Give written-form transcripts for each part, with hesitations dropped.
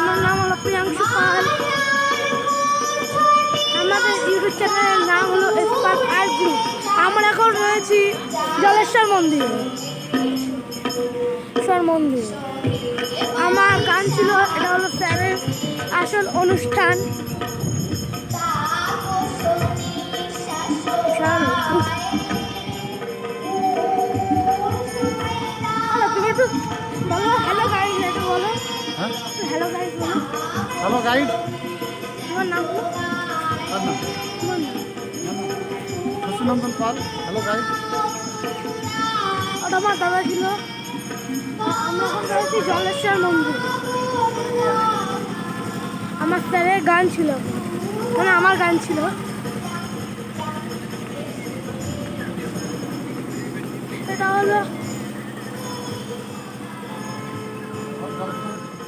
আমার নাম হলো প্রিয়াংশু পাল। আমাদের ইউটিউব চ্যানেলের নাম হলো স্পার্ক আর্ট গ্রুপ। আমরা এখন রয়েছি জলেশ্বর মন্দিরে। আমার গান ছিল, এটা হলো স্যারের আসল অনুষ্ঠান। তুমি একটু বলো হ্যালো গাইড, একটু বলো। হ্যালো গাইড বলো। Hello guide. তোমার নাম কি? তার নাম শশীনন্দন পাল। Hello guide. ওটা আমার দাদা ছিল। আমরা এখন রয়েছি জলেশ্বর মন্দির। আমার স্যারের গান ছিল, মানে আমার গান ছিল। এটা হলো,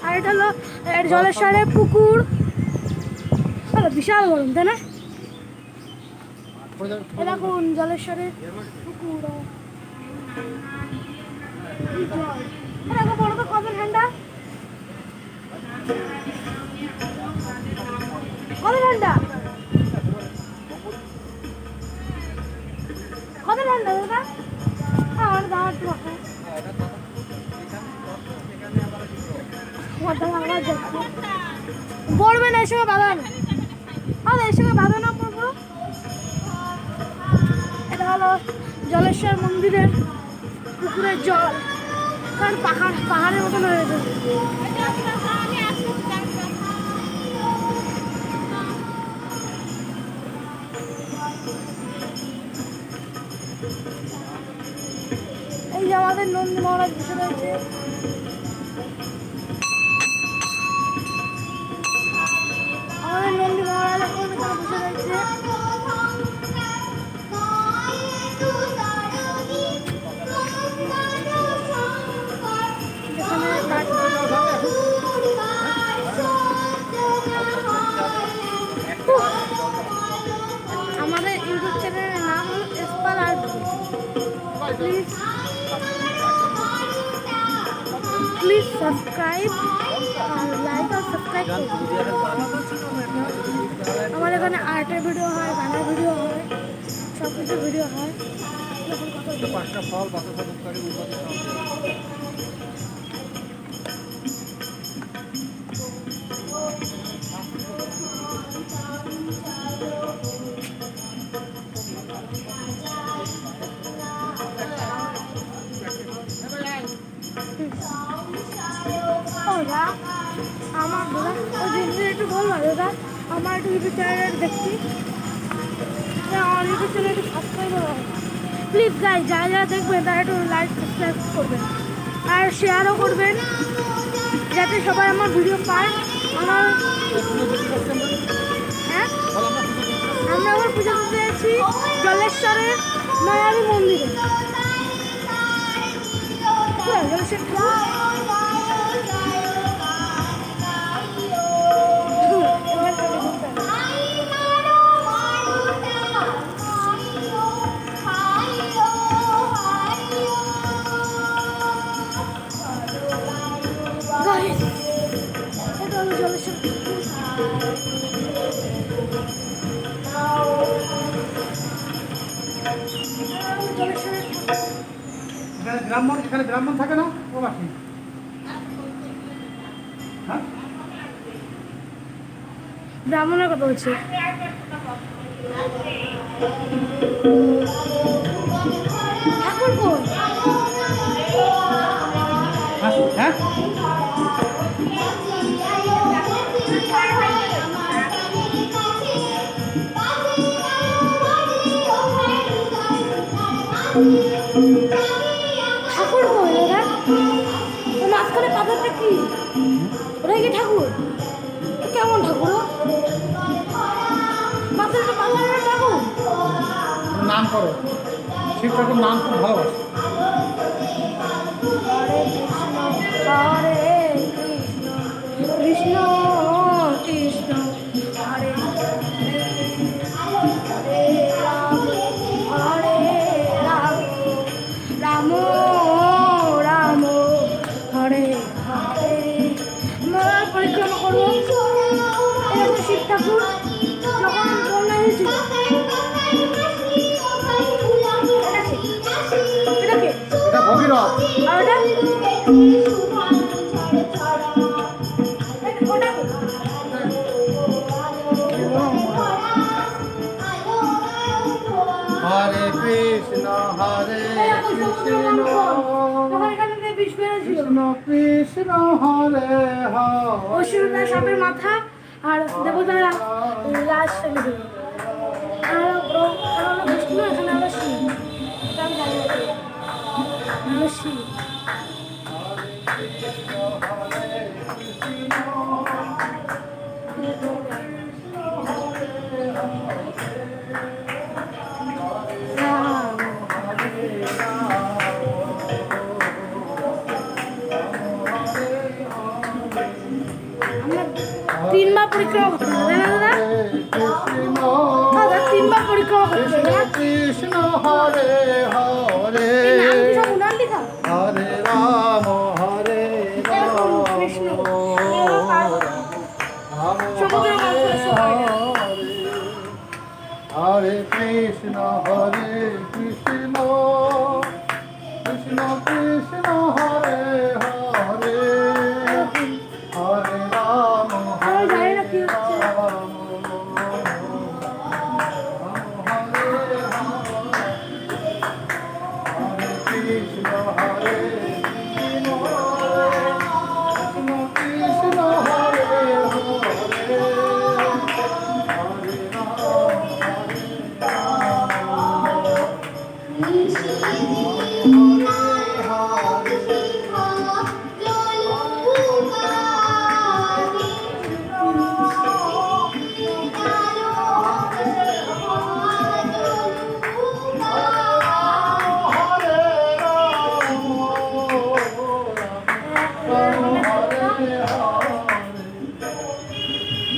আর এটা হলো জলেশ্বরের পুকুর। বিশাল গরম, তাই না? এরকম জলেশ্বরের পুকুর। এরকম বলো তো কত ঠান্ডা, কত ঠান্ডা, কত ঠান্ডা দাদা? আমার দাদা একটু পড়বে না, এর সঙ্গে বাধা না। এর সঙ্গে বাধা না পড়বো। এটা হলো জলেশ্বর মন্দিরের পুকুরের জল, কারণ পাহাড়ের মতন হয়েছে। এই যে আমাদের নন্দী মহারাজ বসে রয়েছে। আমাদের নন্দী মহারাজ এখন বসে রয়েছে। আমাদের ইউটিউব চ্যানেলের নাম হলো স্পার্ক আর্ট। প্লিজ সাবস্ক্রাইব আর লাইক আর সাবস্ক্রাইব করুন। আমার এখানে আর্টের ভিডিও হয়, গানের ভিডিও হয়, সব কিছু ভিডিও হয়। আমার দাদা ওই জিনিসটা একটু বলবো দাদা, আমার একটু ইউটিউব চ্যানেল দেখছি, আমার ইউটিউব চ্যানেল একটু সাবস্ক্রাইব করো প্লিজ গাইজ। যারা যারা দেখবেন তারা একটু লাইক সাবস্ক্রাইব করবেন আর শেয়ারও করবেন, যাতে সবাই আমার ভিডিও পায়। আমার হ্যাঁ, আমরা আবার পুজো করতে যাচ্ছি জলেশ্বরের মায়াবী মন্দিরে। ব্রাহ্মণ, এখানে ব্রাহ্মণ থাকে না? ও বাকি হ্যাঁ, ব্রাহ্মণের কথা বলছে। ঠাকুর কোন? হ্যাঁ ঠাকুর কই ওরা? মাঝখানে পাথরটা কি? ওরা কি ঠাকুর? কেমন ঠাকুর? পাথরটা পাথরের ঠাকুর? নাম করো, শিব ঠাকুর নাম খুব ভালোবাসে। হরে কৃষ্ণ কৃষ্ণ কৃষ্ণ হরে হরে রাম হরে রাম রাম রাম হরে হরে। পরিক্রমা করবো। এরকম শিব ঠাকুর যখন বন্যা হয়েছিল। এটা কি? এটা ভগীরথ। আর ওটা? ওটা কি? হরে কৃষ্ণ হরে এরকম সমুদ্র কৃষ্ণ তখন এখানে দিয়ে বিষ বেরোছিল। কৃষ্ণ কৃষ্ণ হরে হরে অসুররা সাপের মাথা আর দেবতারা লাশ ফেলে দিল। আর হলো বিষ্ণু, এখানে হলো শিব। এটা আমি জানি না কি। হলো শিব। আমরা তিনবার পরিক্রমা করতে হবে না দাদা? দাদা তিনবার পরিক্রমা করতে হবে না? কৃষ্ণ হরে হরে এই নাম কি সব উনার লেখা? হরে রাম হরে এরকম রাম কৃষ্ণ এরকম আর সমুদ্রের মাঝখানে সবাই যায়। হরে কৃষ্ণ হরে কৃষ্ণ কৃষ্ণ কৃষ্ণ হরে হরে হরে রাম আমি জানি না কি হচ্ছে। কৃষ্ণ হরে কৃষ্ণ কৃষ্ণ হরে হরে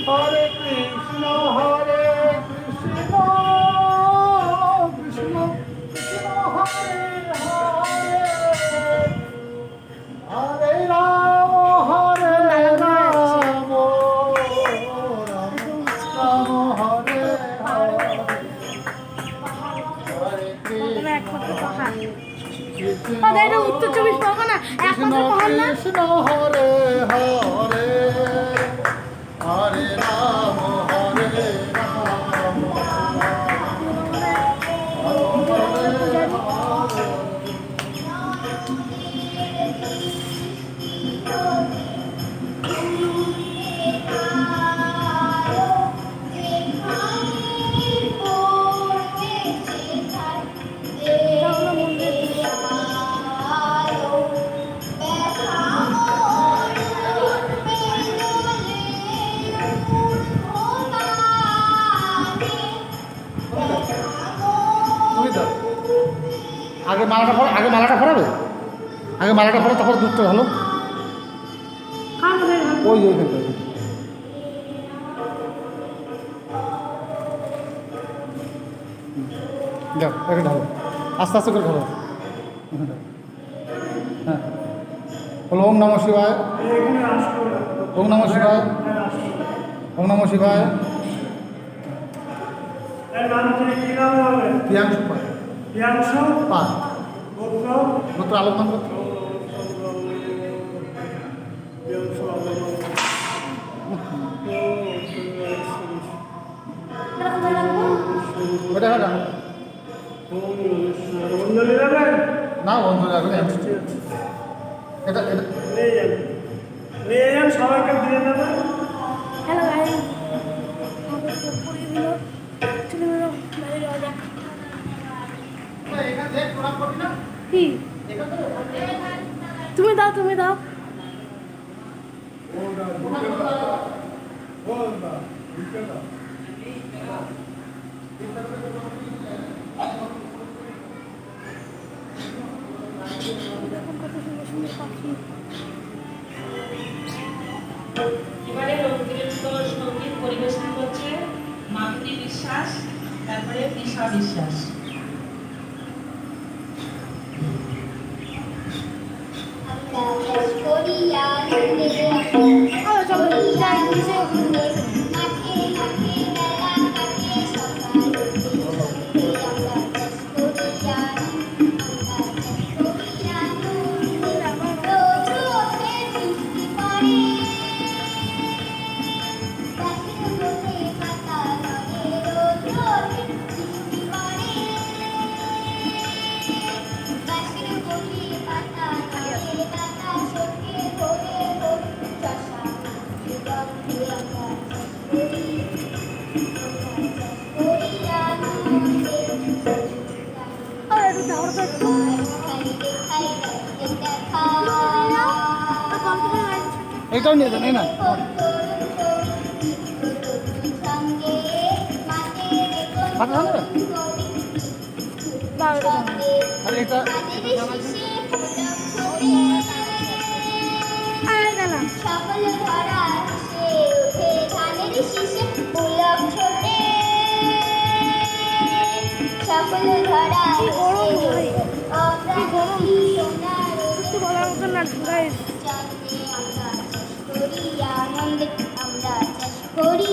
হরে কৃষ্ণ হরে কৃষ্ণ কৃষ্ণ কৃষ্ণ হরে হরে হরে রাম হরে রাম রাম হরে হরে হরে ওখানে একমাত্র পাহাড়। কৃষ্ণ দাদা এটা উত্তর 24 পরগনা একমাত্র পাহাড় না? কৃষ্ণ হরে হরে হরে রাম হরে রাম এটা হলো মন্দির দৃশ্য। তুমি দাও আগে মালাটা পড়ো আগে মালাটা পড়াবে আগে মালাটা পড়ো তারপর দুধটা ভালো কার মধ্যে ঢালবো? ওই ওইখানটা দাও এখানে ঢালো আস্তে আস্তে করে ঢালো হ্যাঁ বলো ওম নমঃ শিবায় ওম নমঃ শিবায় ওম নমঃ শিবায় প্রিয়াংশু পাল গোত্র আলোকমান গোত্র এটা কোথায় রাখবো? ওটা এটা না বন্ধু এখন এটা এটা সবাইকে দিয়ে দেবে হ্যালো গাইস, আমাদের তো পড়িয়ে দিল। চলে গেল বাইরে যাওয়া যাক। এখান থেকে প্রণাম করবি না কি? এখান থেকে তুমি দাও, তুমি দাও। দেখুন কত সুন্দর সুন্দর পাখি। এবারে রবীন্দ্র সঙ্গীত পরিবেশন করছে মাধুরী বিশ্বাস, তারপরে তৃষা বিশ্বাস। চলো চলো কিসে মাঠে ঘাটে মেলা ঘাটে সকাল হতে সন্ধে আমরা চাষ করিয়া রোজ রোদে বৃষ্টি পড়ে গাছের গোড়ে পাতা নড়ে রোজ রোদে বৃষ্টি পড়ে গাছের গোড়ে পাতা নড়ে বাতাস ওঠে ভোরে ভোরে চষা মাঠে গন্ধে আমরা চাষ করি আনন্দে আর একটু দাও তো একটু দেখাই দেখা কম্পিউটার লাইন এইটাও নিয়ে যান এই না পাতা হবে দাও এটা দাও। আর এটা আর গেলাম সকল ধরা সে উঠে ধানের শীষে পুলক ছোটে সকল ধরা কি গরম ভাই কি গরম সোনার একটু বলার মতো না গাইস চাঁদে আমরা চাষ করি আনন্দে আমরা চাষ করি